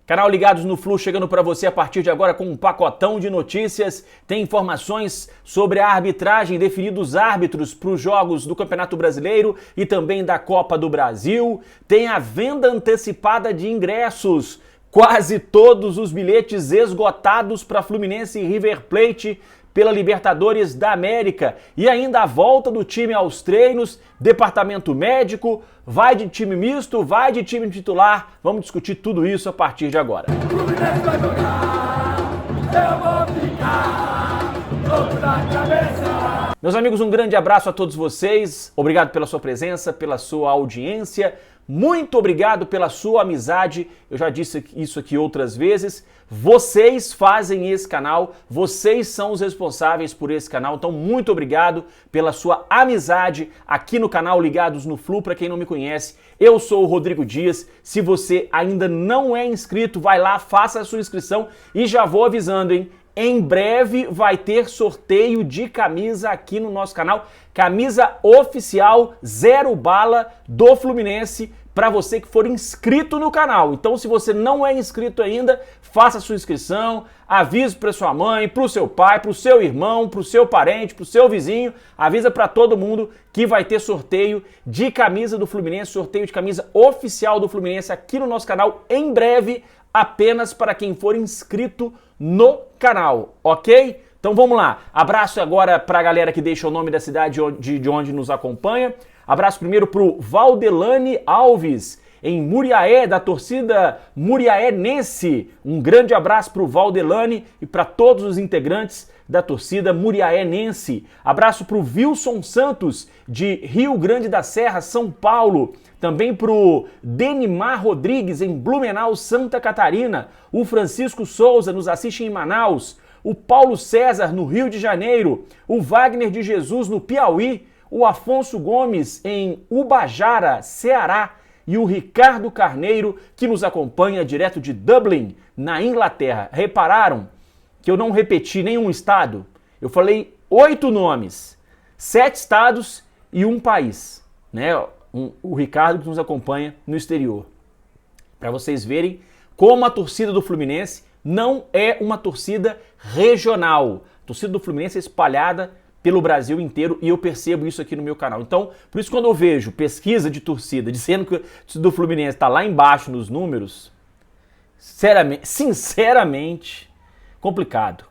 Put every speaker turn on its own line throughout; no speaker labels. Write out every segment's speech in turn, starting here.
Canal Ligados no Flu chegando para você a partir de agora com um pacotão de notícias. Tem informações sobre a arbitragem, definidos árbitros para os jogos do Campeonato Brasileiro e também da Copa do Brasil. Tem a venda antecipada de ingressos. Quase todos os bilhetes esgotados para Fluminense e River Plate pela Libertadores da América. E ainda a volta do time aos treinos, departamento médico, vai de time misto, vai de time titular. Vamos discutir tudo isso a partir de agora.
Fluminense vai jogar, eu vou ficar louco na cabeça.
Meus amigos, um grande abraço a todos vocês. Obrigado pela sua presença, pela sua audiência. Muito obrigado pela sua amizade. Eu já disse isso aqui outras vezes. Vocês fazem esse canal, vocês são os responsáveis por esse canal. Então, muito obrigado pela sua amizade aqui no canal Ligados no Flu. Para quem não me conhece, eu sou o Rodrigo Dias. Se você ainda não é inscrito, vai lá, faça a sua inscrição e já vou avisando, hein? Em breve vai ter sorteio de camisa aqui no nosso canal. Camisa oficial, 0 bala do Fluminense para você que for inscrito no canal. Então, se você não é inscrito ainda, faça a sua inscrição, avise para sua mãe, para o seu pai, para o seu irmão, para o seu parente, para o seu vizinho. Avisa para todo mundo que vai ter sorteio de camisa do Fluminense, sorteio de camisa oficial do Fluminense aqui no nosso canal em breve, apenas para quem for inscrito no canal, ok? Então vamos lá. Abraço agora para a galera que deixa o nome da cidade de onde nos acompanha. Abraço primeiro para o Valdelane Alves, em Muriaé, da torcida muriaense. Um grande abraço para o Valdelane e para todos os integrantes da torcida muriaense. Abraço para o Wilson Santos, de Rio Grande da Serra, São Paulo. Também para o Denimar Rodrigues, em Blumenau, Santa Catarina. O Francisco Souza nos assiste em Manaus. O Paulo César, no Rio de Janeiro. O Wagner de Jesus, no Piauí. O Afonso Gomes, em Ubajara, Ceará. E o Ricardo Carneiro, que nos acompanha direto de Dublin, na Inglaterra. Repararam que eu não repeti nenhum estado? Eu falei 8 nomes, 7 estados e um país, né? O Ricardo que nos acompanha no exterior. Para vocês verem como a torcida do Fluminense não é uma torcida regional. A torcida do Fluminense é espalhada pelo Brasil inteiro e eu percebo isso aqui no meu canal. Então, por isso quando eu vejo pesquisa de torcida dizendo que a torcida do Fluminense está lá embaixo nos números, sinceramente, complicado.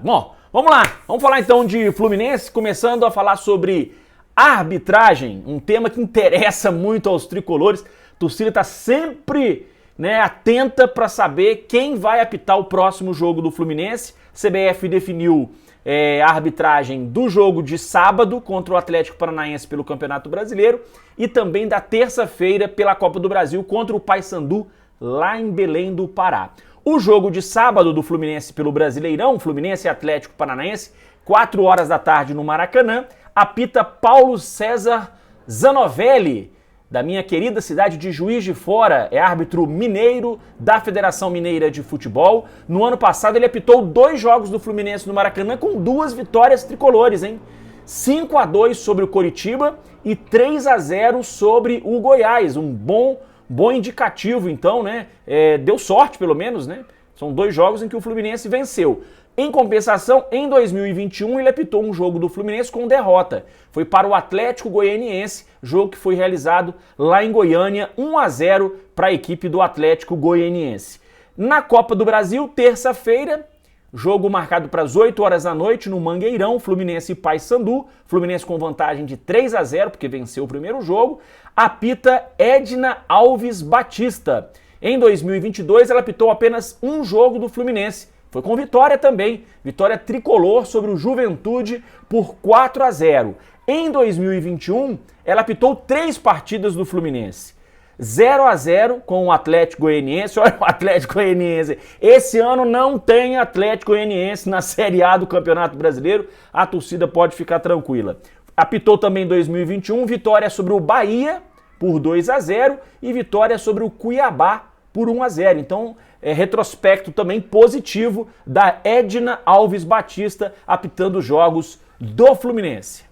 Bom, vamos lá. Vamos falar então de Fluminense, começando a falar sobre arbitragem, um tema que interessa muito aos tricolores. A torcida está sempre, atenta para saber quem vai apitar o próximo jogo do Fluminense. A CBF definiu a arbitragem do jogo de sábado contra o Atlético Paranaense pelo Campeonato Brasileiro e também da terça-feira pela Copa do Brasil contra o Paysandu lá em Belém do Pará. O jogo de sábado do Fluminense pelo Brasileirão, Fluminense e Atlético Paranaense, 4 horas da tarde no Maracanã, apita Paulo César Zanovelli, da minha querida cidade de Juiz de Fora, é árbitro mineiro da Federação Mineira de Futebol. No ano passado ele apitou 2 jogos do Fluminense no Maracanã com 2 vitórias tricolores, hein? 5-2 sobre o Coritiba e 3-0 sobre o Goiás, um bom indicativo, então, né? Deu sorte, pelo menos, né? São 2 jogos em que o Fluminense venceu. Em compensação, em 2021, ele apitou um jogo do Fluminense com derrota. Foi para o Atlético Goianiense, jogo que foi realizado lá em Goiânia, 1-0 para a equipe do Atlético Goianiense. Na Copa do Brasil, terça-feira, jogo marcado para as 8 horas da noite no Mangueirão, Fluminense e Paysandu. Fluminense com vantagem de 3-0, porque venceu o primeiro jogo. Apita Edna Alves Batista. Em 2022, ela apitou apenas um jogo do Fluminense. Foi com vitória também, vitória tricolor sobre o Juventude por 4-0. Em 2021, ela apitou 3 partidas do Fluminense. 0-0 com o Atlético Goianiense. Olha o Atlético Goianiense. Esse ano não tem Atlético Goianiense na Série A do Campeonato Brasileiro. A torcida pode ficar tranquila. Apitou também em 2021, vitória sobre o Bahia por 2-0 e vitória sobre o Cuiabá por 1-0. Então, retrospecto também positivo da Edna Alves Batista apitando jogos do Fluminense.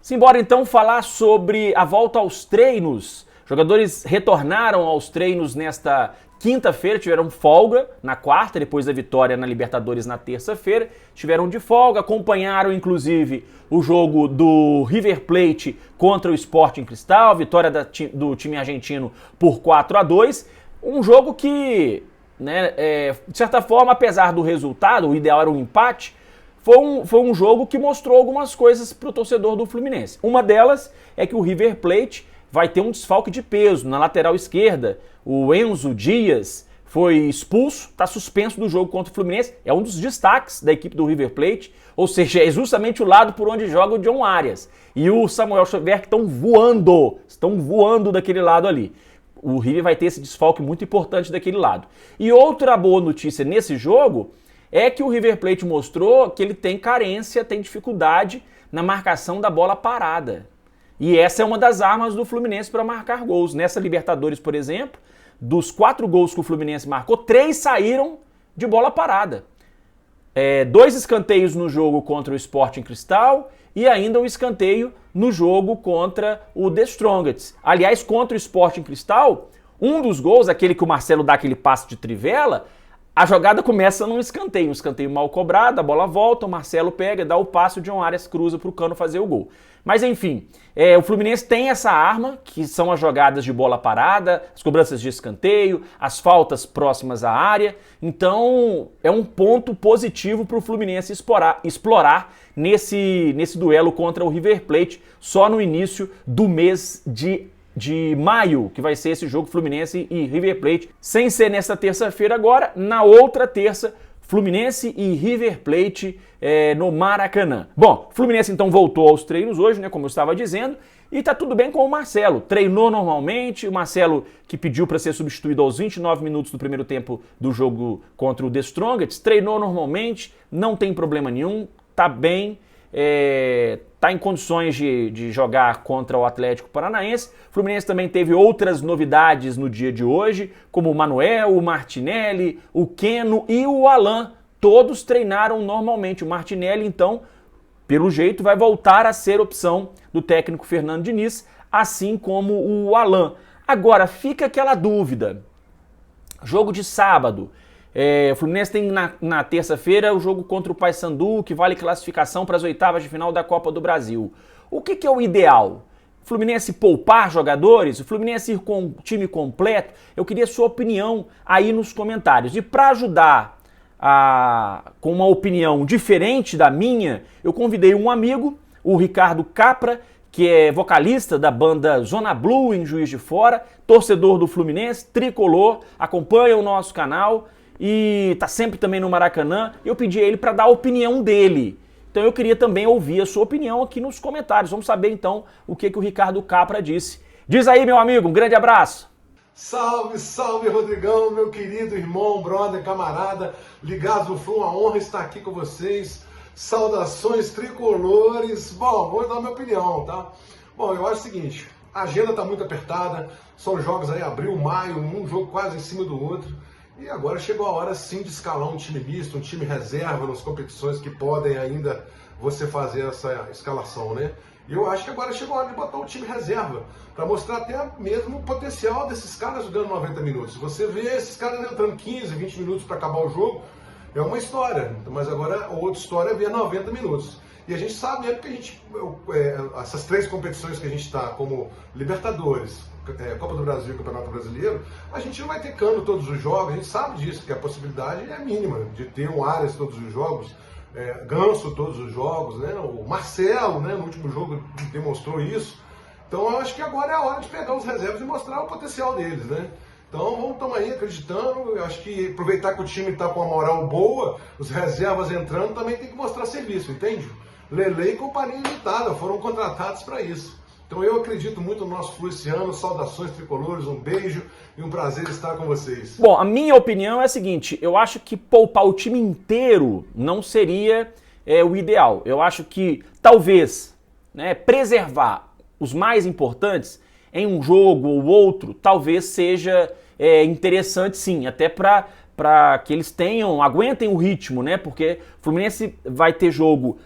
Simbora então falar sobre a volta aos treinos. Jogadores retornaram aos treinos nesta quinta-feira, tiveram folga na quarta, depois da vitória na Libertadores na terça-feira, tiveram de folga, acompanharam inclusive o jogo do River Plate contra o Sporting Cristal, vitória do time argentino por 4-2, um jogo que, né, de certa forma, apesar do resultado, o ideal era um empate, foi um jogo que mostrou algumas coisas para o torcedor do Fluminense. Uma delas é que o River Plate vai ter um desfalque de peso na lateral esquerda. O Enzo Dias foi expulso, está suspenso do jogo contra o Fluminense, é um dos destaques da equipe do River Plate, ou seja, é justamente o lado por onde joga o John Arias. E o Samuel Xavier que estão voando daquele lado ali. O River vai ter esse desfalque muito importante daquele lado. E outra boa notícia nesse jogo é que o River Plate mostrou que ele tem carência, tem dificuldade na marcação da bola parada. E essa é uma das armas do Fluminense para marcar gols. Nessa Libertadores, por exemplo, dos 4 gols que o Fluminense marcou, 3 saíram de bola parada. 2 escanteios no jogo contra o Sporting Cristal e ainda um escanteio no jogo contra o The Strongest. Aliás, contra o Sporting Cristal, um dos gols, aquele que o Marcelo dá aquele passe de trivela, a jogada começa num escanteio, um escanteio mal cobrado, a bola volta, o Marcelo pega, dá o passe, o John Arias cruza para o Cano fazer o gol. Mas enfim, o Fluminense tem essa arma, que são as jogadas de bola parada, as cobranças de escanteio, as faltas próximas à área. Então é um ponto positivo para o Fluminense explorar nesse duelo contra o River Plate, só no início do mês de maio, que vai ser esse jogo Fluminense e River Plate, sem ser nessa terça-feira agora, na outra terça, Fluminense e River Plate no Maracanã. Bom, Fluminense então voltou aos treinos hoje, né, como eu estava dizendo, e tá tudo bem com o Marcelo. Treinou normalmente, o Marcelo que pediu para ser substituído aos 29 minutos do primeiro tempo do jogo contra o The Strongest, treinou normalmente, não tem problema nenhum, tá bem, está em condições de jogar contra o Atlético Paranaense. O Fluminense também teve outras novidades no dia de hoje, como o Manuel, o Martinelli, o Keno e o Alan. Todos treinaram normalmente. O Martinelli, então, pelo jeito, vai voltar a ser opção do técnico Fernando Diniz, assim como o Alan. Agora, fica aquela dúvida. Jogo de sábado. O Fluminense tem na terça-feira o jogo contra o Paysandu, que vale classificação para as oitavas de final da Copa do Brasil. O que é o ideal? O Fluminense poupar jogadores? O Fluminense ir com o time completo? Eu queria sua opinião aí nos comentários. E para ajudar com uma opinião diferente da minha, eu convidei um amigo, o Ricardo Capra, que é vocalista da banda Zona Blue em Juiz de Fora, torcedor do Fluminense, tricolor, acompanha o nosso canal e tá sempre também no Maracanã. Eu pedi a ele para dar a opinião dele. Então eu queria também ouvir a sua opinião aqui nos comentários. Vamos saber então o que o Ricardo Capra disse. Diz aí, meu amigo, um grande abraço.
Salve, salve, Rodrigão, meu querido irmão, brother, camarada, ligados no Flu, uma honra estar aqui com vocês. Saudações tricolores. Bom, vou dar minha opinião, tá? Bom, eu acho o seguinte, a agenda tá muito apertada, são jogos aí abril, maio, um jogo quase em cima do outro. E agora chegou a hora sim de escalar um time misto, um time reserva nas competições que podem ainda você fazer essa escalação, né? E eu acho que agora chegou a hora de botar um time reserva, para mostrar até mesmo o potencial desses caras jogando 90 minutos. Você vê esses caras entrando 15, 20 minutos para acabar o jogo, é uma história, mas agora a outra história é ver 90 minutos. E a gente sabe mesmo que essas 3 competições que a gente está, como Libertadores, Copa do Brasil e Campeonato Brasileiro, a gente não vai ter Cano todos os jogos, a gente sabe disso, que a possibilidade é mínima de ter um Arias todos os jogos, Ganso todos os jogos, né? O Marcelo, né, no último jogo demonstrou isso. Então eu acho que agora é a hora de pegar os reservas e mostrar o potencial deles, né? Então vamos aí acreditando, eu acho que aproveitar que o time está com uma moral boa, os reservas entrando também tem que mostrar serviço, entende? Lele e companhia limitada foram contratados para isso. Então eu acredito muito no nosso Flu esse ano, saudações tricolores, um beijo e um prazer estar com vocês.
Bom, a minha opinião é a seguinte, eu acho que poupar o time inteiro não seria o ideal. Eu acho que talvez, né, preservar os mais importantes em um jogo ou outro, talvez seja interessante sim, até para que eles aguentem o ritmo, né? Porque o Fluminense vai ter jogo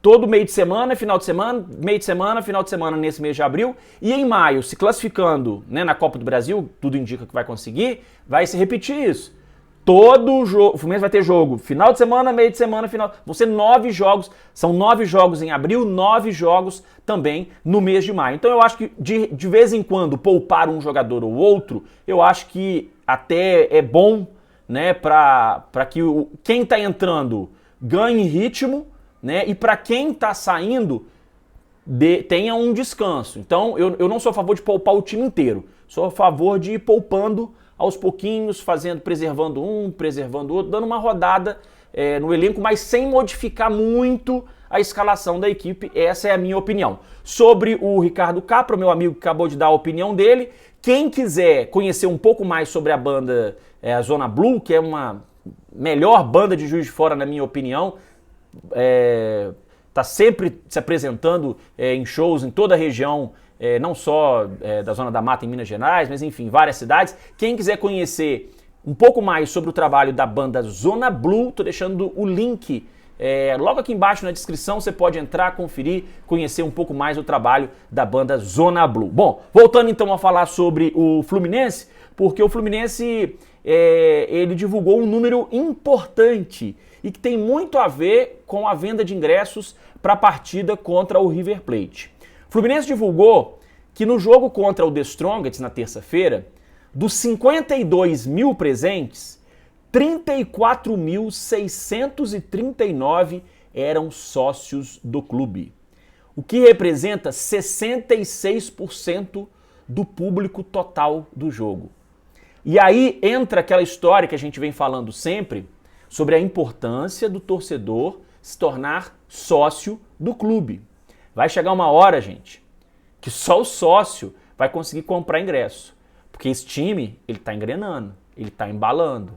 todo meio de semana, final de semana, meio de semana, final de semana nesse mês de abril. E em maio, se classificando, né, na Copa do Brasil, tudo indica que vai conseguir, vai se repetir isso. Todo jogo, o Fluminense vai ter jogo final de semana, meio de semana, final. Vão ser 9 jogos, são 9 jogos em abril, 9 jogos também no mês de maio. Então eu acho que de vez em quando poupar um jogador ou outro, eu acho que até é bom, né, para que quem está entrando ganhe ritmo, né, e para quem está saindo tenha um descanso. Então eu não sou a favor de poupar o time inteiro, sou a favor de ir poupando aos pouquinhos, preservando um, preservando outro, dando uma rodada no elenco, mas sem modificar muito a escalação da equipe. Essa é a minha opinião. Sobre o Ricardo Capra, meu amigo que acabou de dar a opinião dele, quem quiser conhecer um pouco mais sobre a banda Zona Blue, que é uma melhor banda de Juiz de Fora, na minha opinião, tá sempre se apresentando em shows em toda a região, não só da Zona da Mata em Minas Gerais, mas enfim, várias cidades. Quem quiser conhecer um pouco mais sobre o trabalho da banda Zona Blue, tô deixando o link logo aqui embaixo na descrição, você pode entrar, conferir, conhecer um pouco mais o trabalho da banda Zona Blue. Bom, voltando então a falar sobre o Fluminense, porque o Fluminense ele divulgou um número importante e que tem muito a ver com a venda de ingressos para a partida contra o River Plate. O Fluminense divulgou que no jogo contra o The Strongest na terça-feira, dos 52 mil presentes, 34.639 eram sócios do clube, o que representa 66% do público total do jogo. E aí entra aquela história que a gente vem falando sempre sobre a importância do torcedor se tornar sócio do clube. Vai chegar uma hora, gente, que só o sócio vai conseguir comprar ingresso, porque esse time, ele está engrenando, ele está embalando.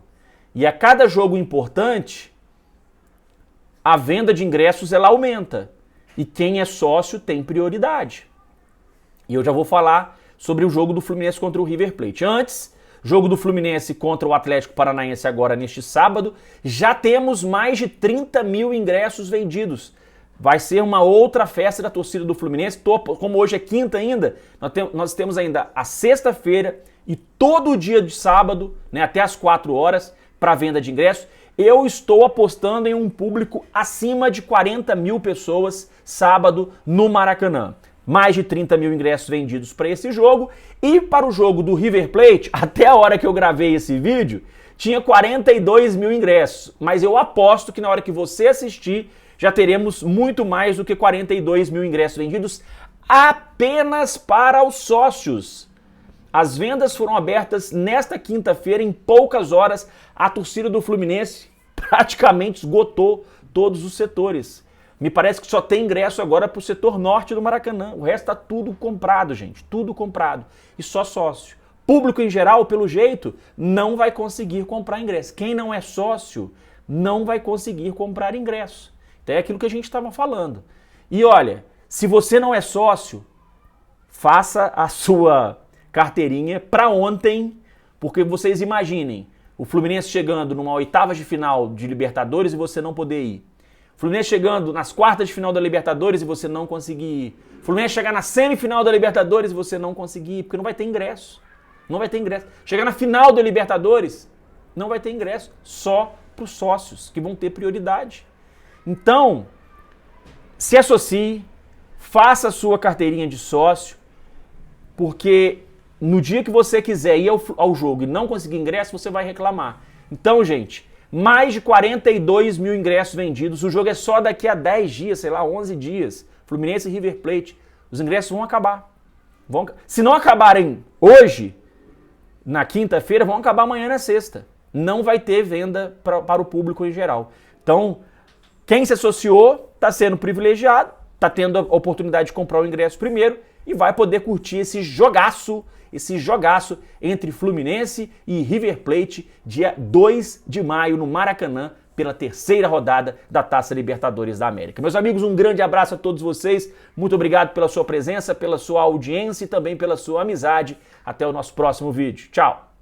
E a cada jogo importante, a venda de ingressos ela aumenta. E quem é sócio tem prioridade. E eu já vou falar sobre o jogo do Fluminense contra o River Plate. Antes, jogo do Fluminense contra o Atlético Paranaense agora neste sábado, já temos mais de 30 mil ingressos vendidos. Vai ser uma outra festa da torcida do Fluminense. Como hoje é quinta ainda, nós temos ainda a sexta-feira e todo o dia de sábado, né, até as 4 horas, para venda de ingressos. Eu estou apostando em um público acima de 40 mil pessoas sábado no Maracanã. Mais de 30 mil ingressos vendidos para esse jogo. E para o jogo do River Plate, até a hora que eu gravei esse vídeo, tinha 42 mil ingressos. Mas eu aposto que na hora que você assistir, já teremos muito mais do que 42 mil ingressos vendidos apenas para os sócios. As vendas foram abertas nesta quinta-feira, em poucas horas. A torcida do Fluminense praticamente esgotou todos os setores. Me parece que só tem ingresso agora para o setor norte do Maracanã. O resto está tudo comprado, gente. Tudo comprado. E só sócio. Público em geral, pelo jeito, não vai conseguir comprar ingresso. Quem não é sócio não vai conseguir comprar ingresso. Então é aquilo que a gente estava falando. E olha, se você não é sócio, faça a sua carteirinha para ontem, porque vocês imaginem, o Fluminense chegando numa oitava de final de Libertadores e você não poder ir. O Fluminense chegando nas quartas de final da Libertadores e você não conseguir ir. O Fluminense chegar na semifinal da Libertadores e você não conseguir ir, porque não vai ter ingresso. Não vai ter ingresso. Chegar na final da Libertadores, não vai ter ingresso. Só para os sócios, que vão ter prioridade. Então, se associe, faça a sua carteirinha de sócio, porque no dia que você quiser ir ao jogo e não conseguir ingresso, você vai reclamar. Então, gente, mais de 42 mil ingressos vendidos. O jogo é só daqui a 10 dias, sei lá, 11 dias. Fluminense e River Plate. Os ingressos vão acabar. Se não acabarem hoje, na quinta-feira, vão acabar amanhã na sexta. Não vai ter venda para o público em geral. Então, quem se associou está sendo privilegiado, está tendo a oportunidade de comprar o ingresso primeiro e vai poder curtir esse jogaço entre Fluminense e River Plate, dia 2 de maio no Maracanã, pela terceira rodada da Taça Libertadores da América. Meus amigos, um grande abraço a todos vocês, muito obrigado pela sua presença, pela sua audiência e também pela sua amizade. Até o nosso próximo vídeo. Tchau!